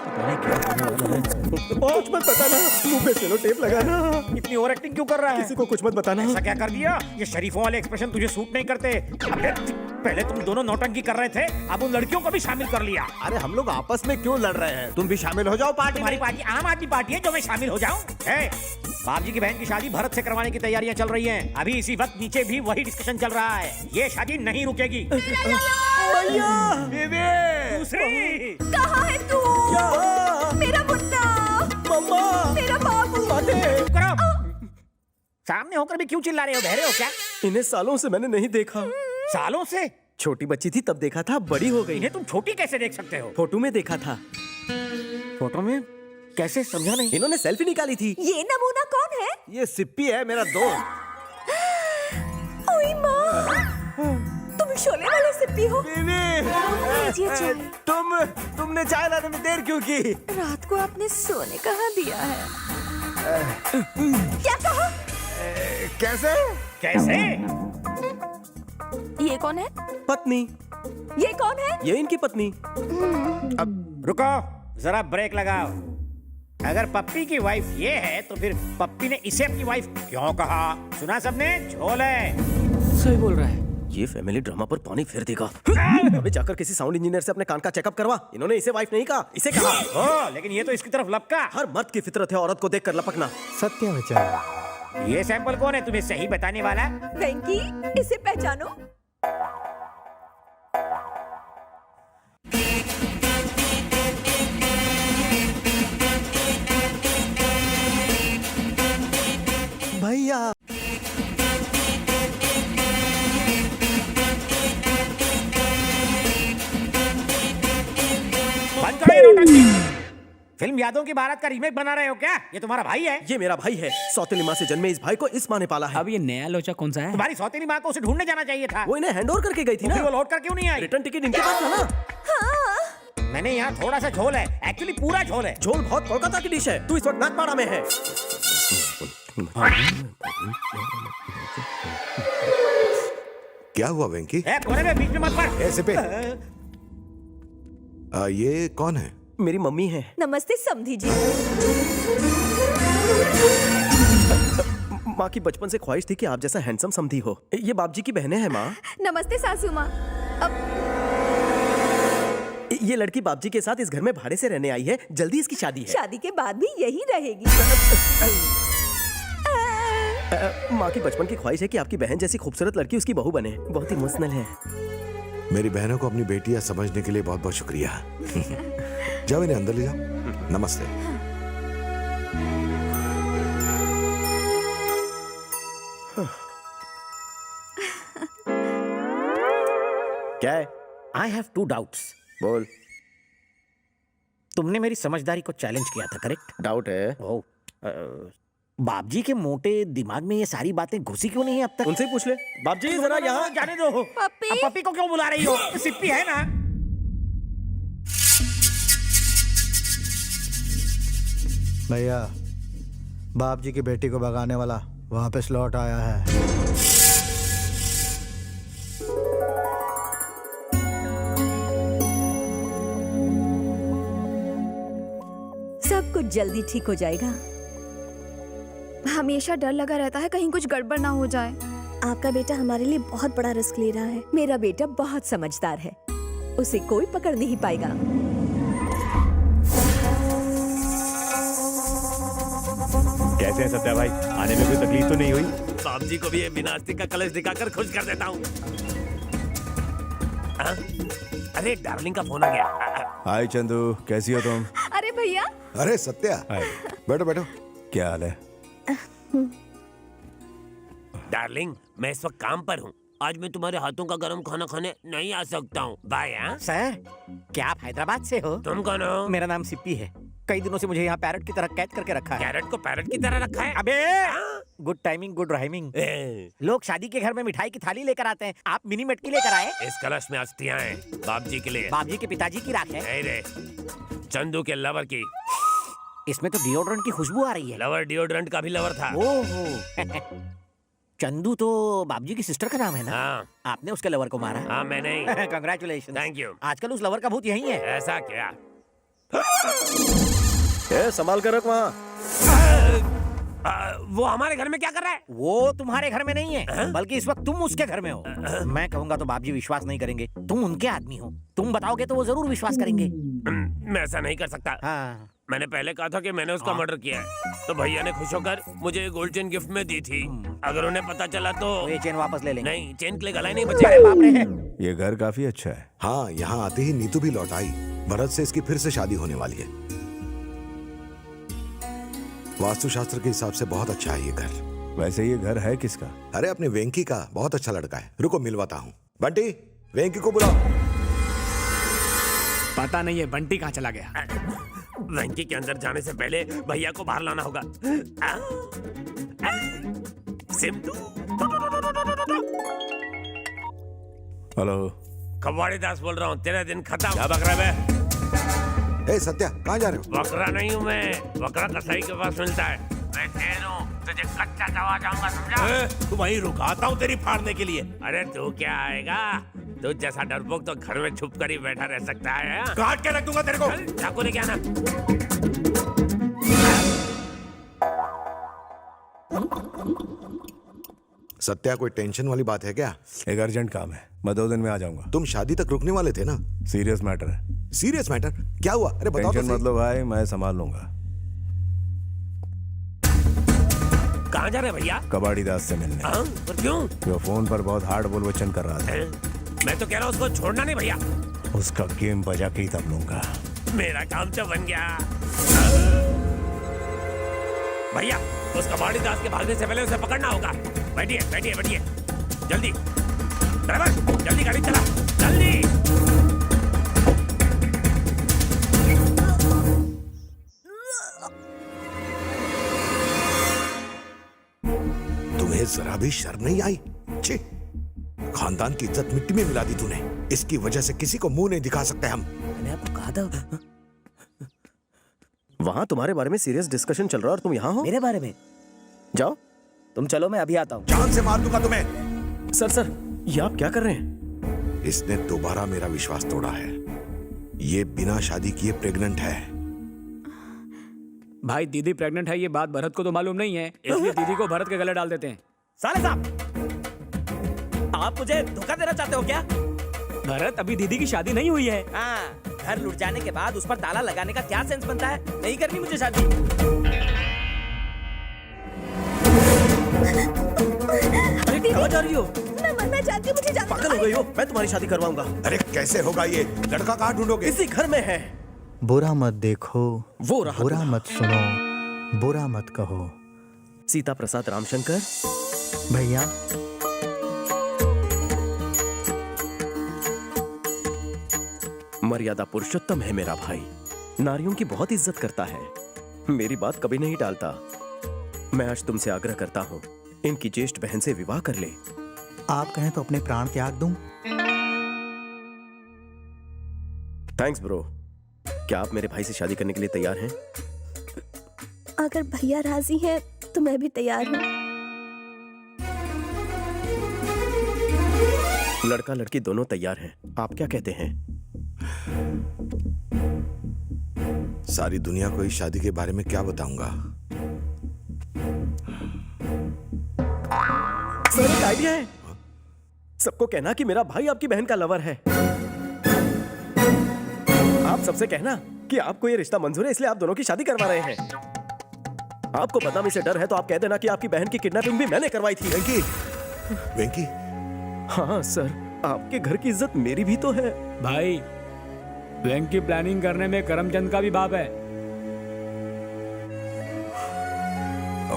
कुछ मत बताना, मुंह पे सेलो टेप लगाना। इतनी ओवर एक्टिंग क्यों कर रहा है? किसी को कुछ मत बताना। ऐसा क्या कर दिया? ये शरीफों वाले एक्सप्रेशन तुझे सूट नहीं करते। अबे, पहले तुम दोनों नौटंकी कर रहे थे, अब उन लड़कियों को भी शामिल कर लिया। अरे हम लोग आपस में क्यों लड़ रहे हैं? तुम भी शामिल हो जाओ पार्टी तुम्हारी में। पार्टी आम आदमी पार्टी है जो मैं शामिल हो जाऊं? बाप जी की बहन की शादी भरत से करवाने की तैयारियां चल रही हैं। अभी इसी वक्त नीचे भी वही डिस्कशन चल रहा है। ये शादी नहीं रुकेगी। भैया, दूसरी कहाँ है तू? मेरा मुन्ना, मम्मा, मेरा बाबू। चुप करो। सामने होकर भी क्यों चिल्ला रहे हो? बहरे हो क्या? इन्हें सालों से मैंने नहीं देखा। सालों से? छोटी बच्ची थी तब देखा था, बड़ी हो गई। इन्हें तुम छोटी कैसे देख सकते हो? फोटो में देखा था। फोटो में कैसे? समझा नहीं। इन्होंने सेल्फी निकाली थी। ये नमूना कौन है? ये सिप्पी है, मेरा दोस्त। ओए माँ, तुम शोले वाले सिप्पी हो? लीजिए चाय। तुमने चाय लाने में देर क्यों की? रात को आपने सोने कहाँ दिया है? क्या कहा? कैसे? कैसे? ये कौन है? पत्नी। ये कौन है? ये इनकी पत्नी। अब रुको, जरा ब्रेक लगाओ। अगर पप्पी की वाइफ ये है तो फिर पप्पी ने इसे अपनी वाइफ क्यों कहा? सुना सबने? झोल है। सही बोल रहा है। ये फैमिली ड्रामा पर पानी फेर देगा। अबे जाकर किसी साउंड इंजीनियर से अपने कान का चेकअप करवा। इन्होंने इसे वाइफ नहीं कहा, इसे कहा। ओ, लेकिन ये तो इसकी तरफ लपका। हर मर्द की फितरत है औरत को देखकर लपकना। सत्य विचार। ये सैंपल कौन है तुम्हें सही बताने वाला? वेंकी, इसे पहचानो। भैया, बंद करो ये नौटंकी। फिल्म यादों की बारात का रीमेक बना रहे हो क्या? ये तुम्हारा भाई है? ये मेरा भाई है। सौतेली माँ से जन्मे इस भाई को इस माँ ने पाला है। अब ये नया लोचा कौन सा है? तुम्हारी सौतेली माँ को उसे ढूंढने जाना चाहिए था। वो इन्हें हैंडओवर करके गई थी फिर ना। वो लौट कर क्यों नहीं आई? रिटर्न टिकट इनके पास था ना। मैंने यहाँ थोड़ा सा झोल है, एक्चुअली पूरा झोल है। झोल बहुत कोलकाता की डिश है। तू इस वक्त नागपाड़ा में है। क्या हुआ वेंकी? कोने में बीच में मत पड़। ऐसे पे ये कौन है? मेरी मम्मी है। नमस्ते समधी जी। माँ की बचपन से ख्वाहिश थी कि आप जैसा हैंडसम समधी हो। ये बाप जी की बहनें हैं माँ। नमस्ते सासू माँ। ये लड़की बाप जी के साथ इस घर में भाड़े से रहने आई है। जल्दी इसकी शादी है। शादी के बाद भी यही रहेगी। माँ की बचपन की ख्वाहिश है कि आपकी बहन जैसी खूबसूरत लड़की उसकी बहू बने। बहुत इमोशनल है। मेरी बहनों को अपनी बेटियां समझने के लिए बहुत बहुत शुक्रिया। जाओ इन्हें अंदर ले जाओ। नमस्ते। क्या है? I have 2 doubts. बोल। तुमने मेरी समझदारी को चैलेंज किया था, करेक्ट? डाउट है। ओ, बाप जी के मोटे दिमाग में ये सारी बातें घुसी क्यों नहीं है अब तक? उनसे ही पूछ ले। बाप जी जरा यहाँ। जाने दो। पप्पी। अब पप्पी को क्यों बुला रही हो? सिप्पी है ना। भैया, बाप जी की बेटी को भगाने वाला वापस लौट आया है। सब कुछ जल्दी ठीक हो जाएगा। हमेशा डर लगा रहता है कहीं कुछ गड़बड़ ना हो जाए। आपका बेटा हमारे लिए बहुत बड़ा रिस्क ले रहा है। मेरा बेटा बहुत समझदार है, उसे कोई पकड़ नहीं पाएगा। कैसे हैं सत्या भाई? आने में कोई तकलीफ तो नहीं हुई? बाप जी को भी ये विनाशती का कलश दिखाकर खुश कर देता हूँ। अरे डार्लिंग का फोन आ गया। हाय चंदू, कैसी हो तुम? अरे भैया, अरे सत्या, हाय। बैठो बैठो। क्या हाल है? डार्लिंग, मैं इस वक्त काम पर हूँ। आज मैं तुम्हारे हाथों का गरम खाना खाने नहीं आ सकता हूँ। बाय। हाँ सर, क्या आप हैदराबाद से हो? तुम कौन हो? मेरा नाम सिप्पी है। कई दिनों से मुझे यहाँ पैरट की तरह कैद करके रखा है। कैरेट को पैरट की तरह रखा है? अबे गुड टाइमिंग गुड राइमिंग। लोग शादी के घर में मिठाई की थाली लेकर आते हैं, आप मिनी मटकी लेकर आए। इस कलश में अस्थियां हैं, बाप जी के लिए। बाप जी के पिताजी की राख है। नहीं रे, चंदू के लवर की। इसमें तो डिओड्रेंट की खुशबू आ रही है। लवर डिओड्रेंट का भी लवर था। ओहो। चंदू तो बाप जी की सिस्टर का नाम है ना? हाँ। आपने उसके लवर को मारा? हाँ, मैं नहीं। कंग्रेचुलेशन। Thank you. आजकल उस लवर का भूत यही है। ऐसा क्या? ए, संभाल कर रख वहाँ। वो हमारे घर में क्या कर रहा है? वो तुम्हारे घर में नहीं है, बल्कि इस वक्त तुम उसके घर में हो। मैं कहूंगा तो बाप जी विश्वास नहीं करेंगे। तुम उनके आदमी हो, तुम बताओगे तो वो जरूर विश्वास करेंगे। मैं ऐसा नहीं कर सकता। हाँ। मैंने पहले कहा था कि मैंने उसका मर्डर किया है, तो भैया ने खुश होकर मुझे ये गोल्ड चेन गिफ्ट में दी थी। अगर उन्हें पता चला तो ये चेन वापस ले लेंगे। नहीं, चेन के लिए गला ही नहीं बचेगा। बाप रे। ये घर काफी अच्छा है। हाँ, यहाँ आते ही नीतू भी लौट आई। भरत से इसकी फिर से शादी होने वाली है। वास्तुशास्त्र के हिसाब से बहुत अच्छा है ये घर। वैसे ये घर है किसका? अरे अपने वेंकी का, बहुत अच्छा लड़का है। रुको मिलवाता हूँ। बंटी, वेंकी को बुलाओ। पता नहीं है बंटी कहाँ चला गया। वेंकी के अंदर जाने से पहले भैया को बाहर लाना होगा। सिंधु। हेलो, कबाड़ी दास बोल रहा हूँ, तेरा दिन खत्म। क्या बक रहा है? ए सत्या, कहाँ जा रहे हो? बकरा नहीं हूँ मैं, बकरा कसाई के पास मिलता है। मैं तेज हूँ, तुझे कच्चा चबा जाऊंगा, समझा? तू वहीं रुकाता हूँ तेरी फाड़ने के लिए। अरे तू क्या आएगा? तू जैसा डरपोक तो घर में छुप कर ही बैठा रह सकता है। हाँ? काट के रख दूंगा तेरे को। चल, चाकू लेके आना। सत्या, कोई टेंशन वाली बात है क्या? एक अर्जेंट काम है, मैं 2 दिन में आ जाऊंगा। तुम शादी तक रुकने वाले थे ना? सीरियस मैटर है। Serious matter? क्या हुआ? अरे बताओ तो टेंशन सही। मत लो भाई, मैं संभाल लूंगा। कहाँ जा रहे हैं भैया? कबाड़ी दास से मिलने। हाँ? पर क्यों? वो फोन पर बहुत हार्ड बोल वचन कर रहा था। मैं तो कह रहा हूँ उसको छोड़ना नहीं भैया। उसका गेम बजा के ही तब लूंगा। मेरा काम तो बन गया। भैया, उस कबाड़ी दास के भागने से पहले उसे पकड़ना होगा। बैठिए बैठिए बैठिए, जल्दी। ड्राइवर, जल्दी गाड़ी चला, जल्दी। तुम्हें जरा भी शर्म नहीं आई? छी! खानदान की इज्जत मिट्टी में मिला दी तूने। इसकी वजह से किसी को मुंह नहीं दिखा सकते हम। मैंने आपको कहा था। वहाँ तुम्हारे बारे में सीरियस डिस्कशन चल रहा है और तुम यहाँ हो? मेरे बारे में? जाओ। तुम चलो, मैं अभी आता हूँ। जान से मार दूंगा तुम्हें। सर, ये आप क्या कर रहे हैं? इसने दोबारा मेरा विश्वास तोड़ा है। ये बिना शादी किए प्रेग्नेंट है। भाई दीदी प्रेग्नेंट है, ये बात भरत को तो मालूम नहीं है, इसलिए दीदी को भरत के गले डाल देते हैं। साले साहब, आप मुझे धोखा देना चाहते हो क्या? भरत, अभी दीदी की शादी नहीं हुई है। हाँ, घर लुट जाने के बाद उस पर ताला लगाने का क्या सेंस बनता है? नहीं करनी मुझे शादी। अरे कहाँ जा रही हो? मैं मरना चाहती हूँ, मुझे जाने दो। पागल हो गई हो? मैं तुम्हारी शादी करवाऊंगा। अरे कैसे होगा ये? लड़का कहाँ ढूंढोगे? इसी घर में है। बुरा मत देखो, वो रहा बुरा दूल्हा। मत सुनो, बुरा मत कहो। सीता प्रसाद रामशंकर। भैया, मर्यादा पुरुषोत्तम है मेरा भाई, नारियों की बहुत इज्जत करता है, मेरी बात कभी नहीं टालता। मैं आज तुमसे आग्रह करता हूँ, इनकी ज्येष्ठ बहन से विवाह कर ले। आप कहें तो अपने प्राण त्याग दूं? Thanks bro. क्या आप मेरे भाई से शादी करने के लिए तैयार हैं? अगर भैया राजी हैं तो मैं भी तैयार हूँ। लड़का लड़की दोनों तैयार हैं, आप क्या कहते हैं? सारी दुनिया को इस शादी के बारे में क्या बताऊंगा? सर, एक आइडिया है। सबको कहना कि मेरा भाई आपकी बहन का लवर है। आप सबसे कहना कि आपको ये रिश्ता मंजूर है, इसलिए आप दोनों की शादी करवा रहे हैं। आपको बदनामी से डर है तो आप कह देना कि आपकी बहन की किडनैपिंग भी मैंने करवाई थी। वेंकी, वेंकी। हाँ सर, आपके घर की इज्जत मेरी भी तो है। भाई, बैंक की प्लानिंग करने में करमचंद का भी बाप है।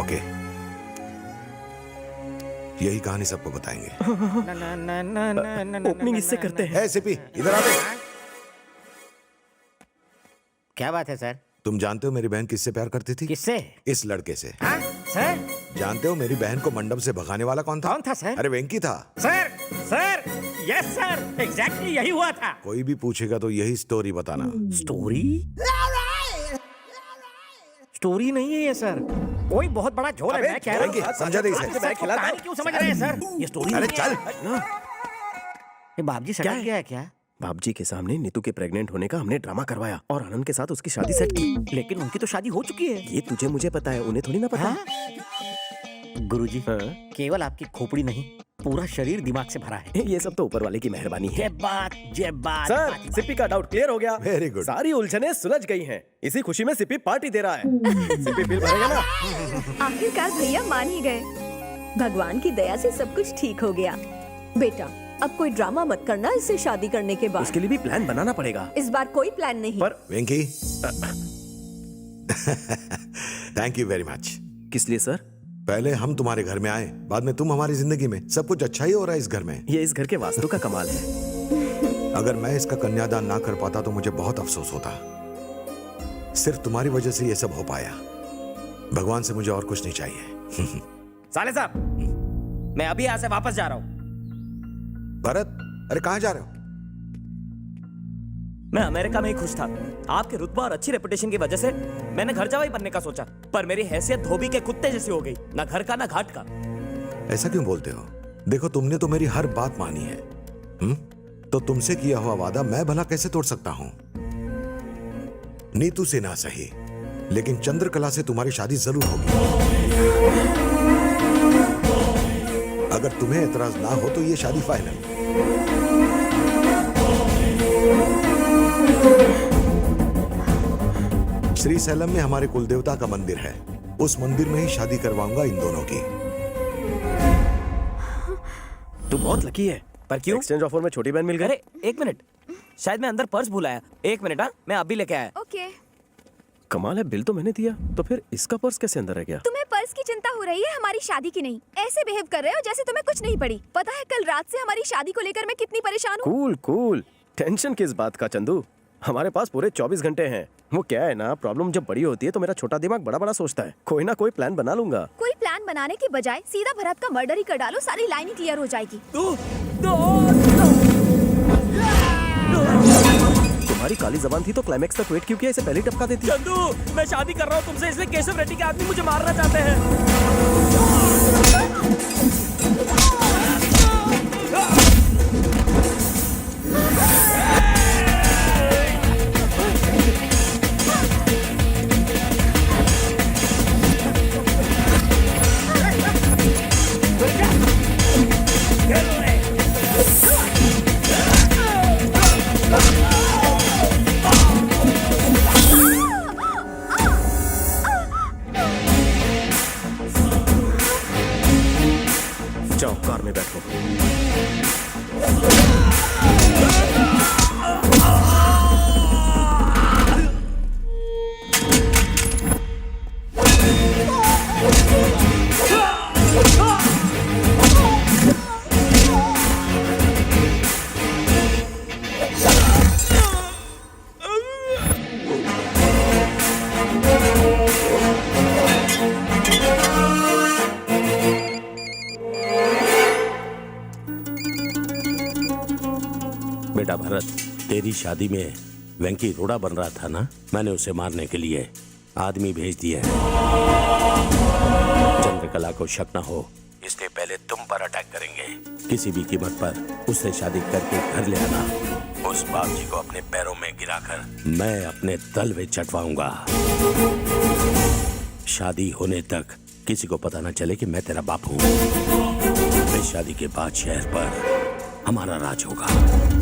ओके, यही कहानी सबको बताएंगे। ओपनिंग इससे करते हैं। सिपी, इधर आ। क्या बात है सर? तुम जानते हो मेरी बहन किससे प्यार करती थी? किससे? इस लड़के से। हाँ? सर? जानते हो मेरी बहन को मंडप से भगाने वाला कौन था? कौन था सर? अरे वेंकी था। Sir, sir, yes sir, exactly यही हुआ था। कोई भी पूछेगा तो यही स्टोरी बताना। स्टोरी? स्टोरी नहीं है ये सर, कोई बहुत बड़ा झोल है। मैं कह रहा हूँ, समझा दे इसे। कहानी क्यों समझ रहे हैं सर? ये स्टोरी अरे नहीं चल। है। ये बाप जी सटक गया है क्या? बाबजी के सामने नीतू के प्रेग्नेंट होने का हमने ड्रामा करवाया और आनंद के साथ उसकी शादी सेट की। लेकिन उनकी तो शादी हो चुकी है। ये तुझे मुझे पता है, उन्हें थोड़ी ना पता। गुरुजी, हाँ? केवल आपकी खोपड़ी नहीं, पूरा शरीर दिमाग से भरा है। ये सब तो ऊपर वाले की मेहरबानी है। ये बात सर, सिप्पी का डाउट क्लियर हो गया। Very good. सारी उलझने सुलझ गई हैं। इसी खुशी में सिप्पी पार्टी दे रहा है। सिप्पी बिल भरेगा ना? आखिरकार भैया मान ही गए। भगवान की दया से सब कुछ ठीक हो गया। बेटा अब कोई ड्रामा मत करना इससे शादी करने के बाद। उसके लिए भी प्लान बनाना पड़ेगा। इस बार कोई प्लान नहीं। पर वेंकी थैंक यू वेरी मच। किस लिए सर? पहले हम तुम्हारे घर में आए, बाद में तुम हमारी जिंदगी में। सब कुछ अच्छा ही हो रहा है इस घर में। ये इस घर के वास्तु का कमाल है। अगर मैं इसका कन्यादान ना कर पाता तो मुझे बहुत अफसोस होता। सिर्फ तुम्हारी वजह से ये सब हो पाया। भगवान से मुझे और कुछ नहीं चाहिए। साले साहब, मैं अभी यहाँ से वापस जा रहा हूँ। भरत, अरे कहाँ जा रहे हो? मैं अमेरिका में ही खुश था। आपके रुतबा और अच्छी रेपुटेशन की वजह से मैंने घर जवाई बनने का सोचा, पर मेरी हैसियत धोबी के कुत्ते जैसी हो गई, ना घर का ना घाट का। ऐसा क्यों बोलते हो? देखो, तुमने तो मेरी हर बात मानी है। तो तुमसे किया हुआ वादा मैं भला कैसे तोड़ सकता हूं? नीतू से ना सही, लेकिन चंद्रकला से तुम्हारी शादी जरूर होगी। अगर तुम्हें एतराज ना हो तो ये शादी फाइनल। श्री सैलम में हमारे कुलदेवता का मंदिर है, उस मंदिर में ही शादी करवाऊंगा इन दोनों की। तू बहुत लकी है। पर क्यों? एक्सचेंज ऑफर में छोटी बहन मिल गई। अरे एक मिनट, शायद मैं अंदर पर्स भूल आया। एक मिनट, हाँ मैं अभी लेके आया। ओके। कमाल है, बिल तो मैंने दिया, तो फिर इसका पर्स कैसे अंदर रह गया? तुम्हें पर्स की चिंता हो रही है, हमारी शादी की नहीं। ऐसे बिहेव कर रहे हो जैसे तुम्हें कुछ नहीं पड़ी। पता है कल रात से हमारी शादी को लेकर मैं कितनी परेशान हूँ। कूल कूल, टेंशन किस बात का चंदू? हमारे पास पूरे 24 घंटे हैं। वो क्या है ना, प्रॉब्लम जब बड़ी होती है तो मेरा छोटा दिमाग बड़ा बड़ा सोचता है। कोई ना कोई प्लान बना लूंगा। कोई प्लान बनाने की बजाय सीधा भरत का मर्डर ही कर डालो, सारी लाइन ही क्लियर हो जाएगी। तुम्हारी काली जबान थी तो क्लाइमेक्स तक वेट क्यों किया? इसे पहले टपका देती। चंदू, मैं शादी कर रहा हूँ तुमसे, इसलिए केशव रेड्डी के आदमी मुझे मारना चाहते हैं। जाओ कार में बैठो। बेटा भरत, तेरी शादी में वेंकी रोड़ा बन रहा था ना, मैंने उसे मारने के लिए आदमी भेज दिए हैं। चंद्रकला को शक न हो, इसलिए पहले तुम पर अटैक करेंगे। किसी भी कीमत पर उससे शादी करके घर ले आना। उस बाप जी को अपने पैरों में गिराकर मैं अपने तलवे चटवाऊंगा। शादी होने तक किसी को पता न चले कि मैं तेरा बाप हूँ। इस शादी के बाद शहर पर हमारा राज होगा।